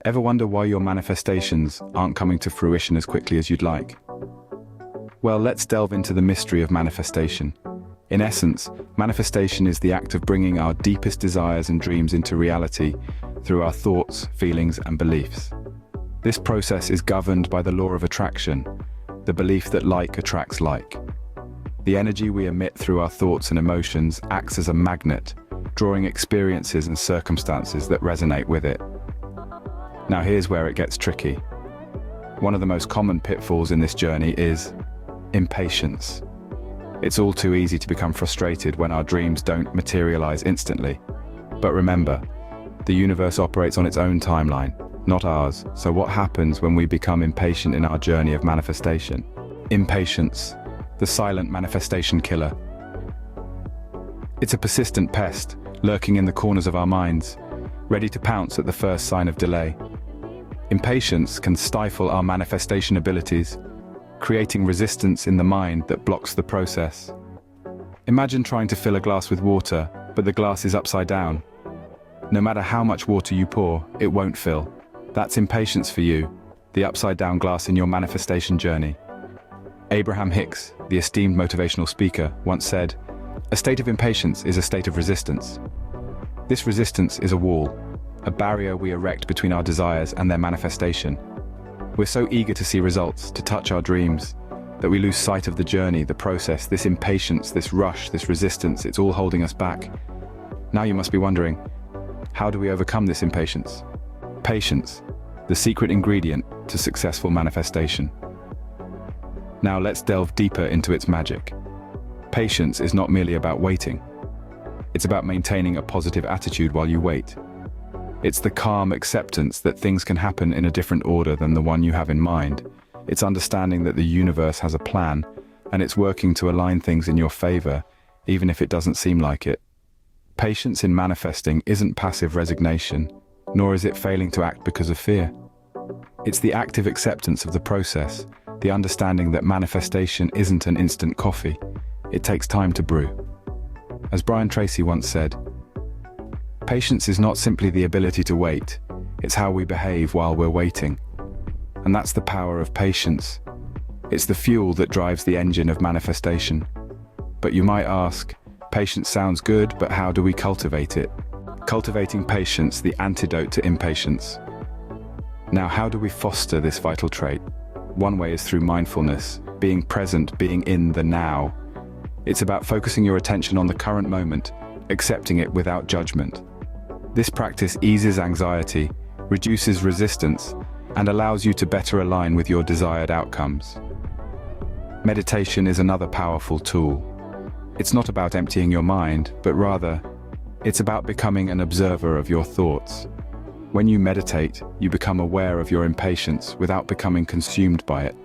Ever wonder why your manifestations aren't coming to fruition as quickly as you'd like? Well, let's delve into the mystery of manifestation. In essence, manifestation is the act of bringing our deepest desires and dreams into reality through our thoughts, feelings, and beliefs. This process is governed by the law of attraction, the belief that like attracts like. The energy we emit through our thoughts and emotions acts as a magnet, drawing experiences and circumstances that resonate with it. Now here's where it gets tricky. One of the most common pitfalls in this journey is impatience. It's all too easy to become frustrated when our dreams don't materialize instantly. But remember, the universe operates on its own timeline, not ours. So what happens when we become impatient in our journey of manifestation? Impatience, the silent manifestation killer. It's a persistent pest, lurking in the corners of our minds, ready to pounce at the first sign of delay. Impatience can stifle our manifestation abilities, creating resistance in the mind that blocks the process. Imagine trying to fill a glass with water, but the glass is upside down. No matter how much water you pour, it won't fill. That's impatience for you, the upside-down glass in your manifestation journey. Hicks, the esteemed motivational speaker, once said, "A state of impatience is a state of resistance." This resistance is a wall, a barrier we erect between our desires and their manifestation. We're so eager to see results, to touch our dreams, that we lose sight of the journey, the process. This impatience, this rush, this resistance, it's all holding us back. Now you must be wondering, how do we overcome this impatience? Patience, the secret ingredient to successful manifestation. Now let's delve deeper into its magic. Patience is not merely about waiting. It's about maintaining a positive attitude while you wait. It's the calm acceptance that things can happen in a different order than the one you have in mind. It's understanding that the universe has a plan, and it's working to align things in your favor, even if it doesn't seem like it. Patience in manifesting isn't passive resignation, nor is it failing to act because of fear. It's the active acceptance of the process, the understanding that manifestation isn't an instant coffee. It takes time to brew. As Brian Tracy once said, patience is not simply the ability to wait, it's how we behave while we're waiting. And that's the power of patience. It's the fuel that drives the engine of manifestation. But you might ask, patience sounds good, but how do we cultivate it? Cultivating patience, the antidote to impatience. Now, how do we foster this vital trait? One way is through mindfulness, being present, being in the now. It's about focusing your attention on the current moment, accepting it without judgment. This practice eases anxiety, reduces resistance, and allows you to better align with your desired outcomes. Meditation is another powerful tool. It's not about emptying your mind, but rather, it's about becoming an observer of your thoughts. When you meditate, you become aware of your impatience without becoming consumed by it.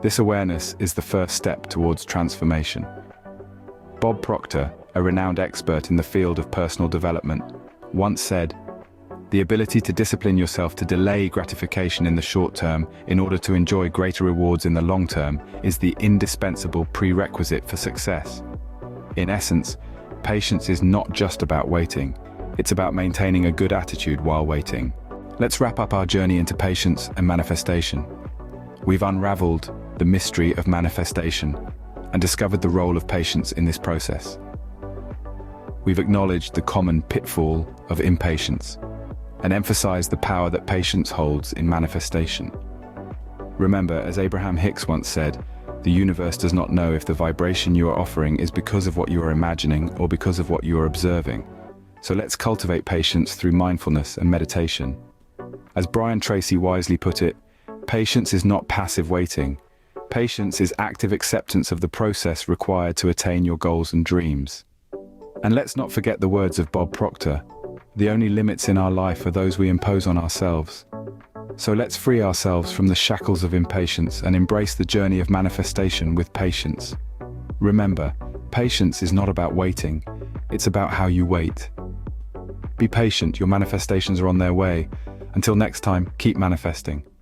This awareness is the first step towards transformation. Bob Proctor, a renowned expert in the field of personal development, once said, "The ability to discipline yourself to delay gratification in the short term in order to enjoy greater rewards in the long term is the indispensable prerequisite for success." In essence, patience is not just about waiting, it's about maintaining a good attitude while waiting. Let's wrap up our journey into patience and manifestation. We've unraveled the mystery of manifestation and discovered the role of patience in this process. We've acknowledged the common pitfall of impatience and emphasized the power that patience holds in manifestation. Remember, as Abraham Hicks once said, the universe does not know if the vibration you are offering is because of what you are imagining or because of what you are observing. So let's cultivate patience through mindfulness and meditation. As Brian Tracy wisely put it, patience is not passive waiting. Patience is active acceptance of the process required to attain your goals and dreams. And let's not forget the words of Bob Proctor, "The only limits in our life are those we impose on ourselves." So let's free ourselves from the shackles of impatience and embrace the journey of manifestation with patience. Remember, patience is not about waiting, it's about how you wait. Be patient, your manifestations are on their way. Until next time, keep manifesting.